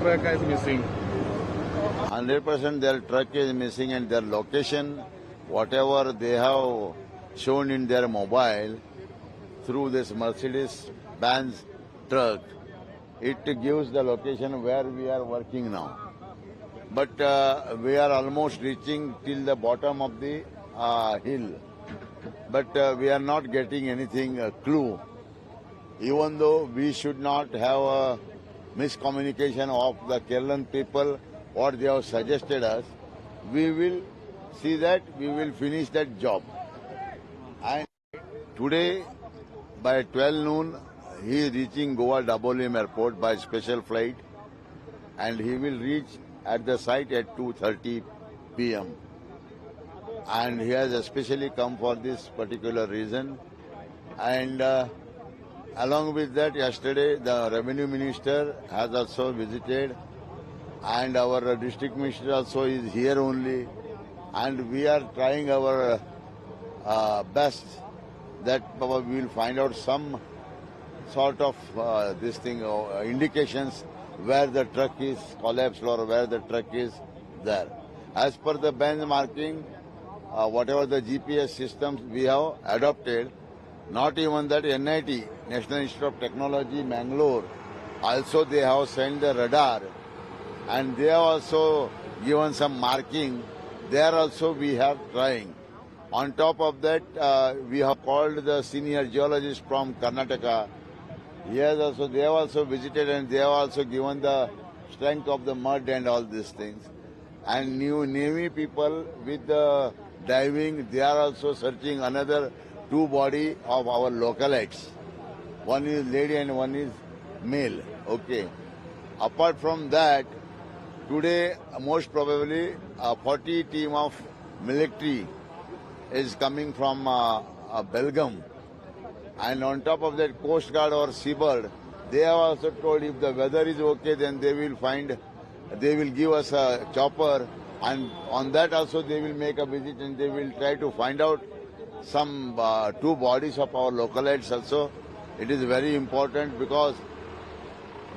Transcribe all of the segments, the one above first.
truck is missing. 100% their truck is missing and their location, whatever they have shown in their mobile through this Mercedes-Benz truck, it gives the location where we are working now. But we are almost reaching till the bottom of the hill. But we are not getting anything clue. Even though we should not have a miscommunication of the Kerala people, what they have suggested us, we will see that we will finish that job. And today, by 12 noon, he is reaching Goa Dabolim Airport by special flight, and he will reach at the site at 2:30 p.m. And he has especially come for this particular reason. And along with that, yesterday the revenue minister has also visited, and our district minister also is here only, and we are trying our best that we will find out some sort of indications where the truck is collapsed or where the truck is there. As per the benchmarking, whatever the GPS systems we have adopted, not even that NIT, National Institute of Technology, Mangalore, also they have sent the radar and they have also given some marking. There also we have trying. On top of that, we have called the senior geologist from Karnataka. They have also visited and they have also given the strength of the mud and all these things. And new Navy people with the diving, they are also searching another two body of our localites. One is lady and one is male. Okay. Apart from that, today most probably a 40 team of military is coming from Belgium. And on top of that, Coast Guard or Seabird, they have also told if the weather is okay, then they will give us a chopper, and on that also they will make a visit and they will try to find out some two bodies of our localites also. It is very important because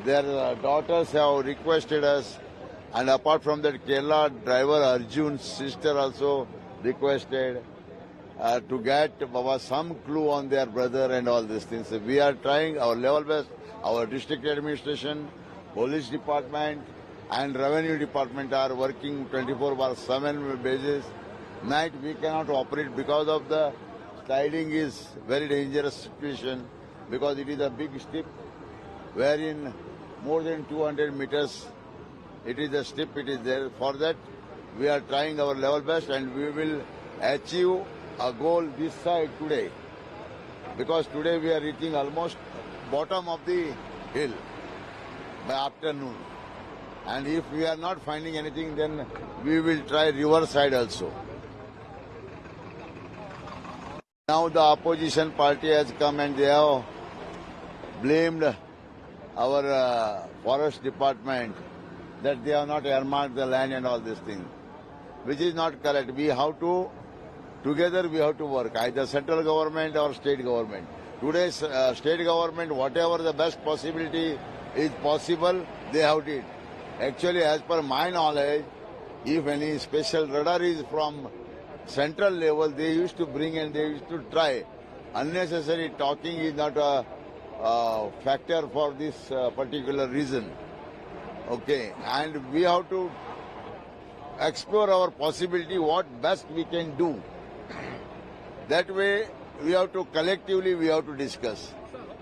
their daughters have requested us, and apart from that, Kerala driver Arjun's sister also requested to get some clue on their brother and all these things. So we are trying our level best. Our district administration, police department and revenue department are working 24/7 basis. Night we cannot operate because of the sliding is very dangerous situation, because it is a big steep wherein more than 200 meters it is a steep, it is there. For that we are trying our level best and we will achieve a goal this side today, because today we are reaching almost bottom of the hill by afternoon, and if we are not finding anything, then we will try river side also. Now the opposition party has come and they have blamed our forest department that they have not earmarked the land and all these things, which is not correct. Together we have to work, either central government or state government. Today's state government, whatever the best possibility is possible, they have it. Actually, as per my knowledge, if any special radar is from central level, they used to bring and they used to try. Unnecessary talking is not a factor for this particular reason. Okay, and we have to explore our possibility, what best we can do. That way, we have to collectively discuss.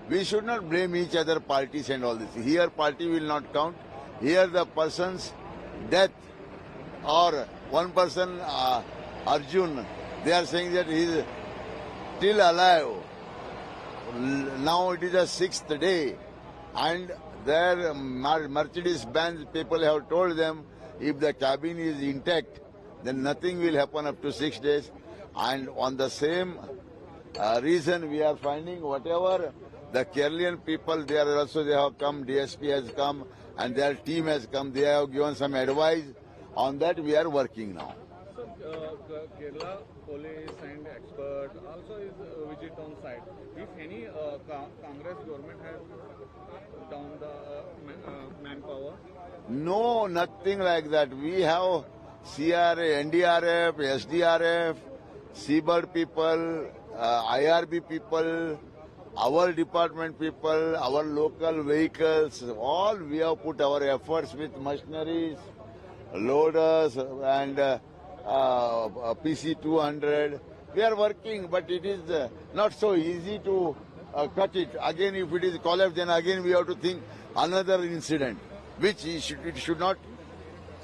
We should not blame each other parties and all this. Here party will not count. Here the person's death or one person, Arjun, they are saying that he is still alive. Now it is the 6th day and their Mercedes-Benz people have told them if the cabin is intact, then nothing will happen up to 6 days. And on the same reason we are finding whatever the Keralian people, they have come, DSP has come and their team has come, they have given some advice. On that we are working now. So Kerala police and expert also is visit on site. If any Congress government has down the manpower? No, nothing like that. We have CRA, NDRF, SDRF, Seabird people, IRB people, our department people, our local vehicles, all we have put our efforts with machineries, loaders and PC 200. We are working, but it is not so easy to cut it. Again, if it is collapse, then again we have to think another incident, which it should not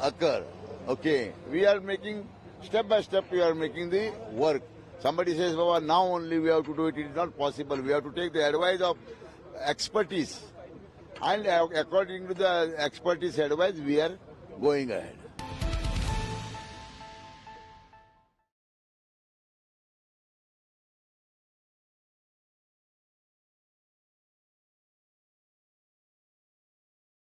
occur. Okay, we are making step by step. We are making the work. Somebody says, "Baba, now only we have to do it." It is not possible. We have to take the advice of expertise, and according to the expertise advice, we are going ahead.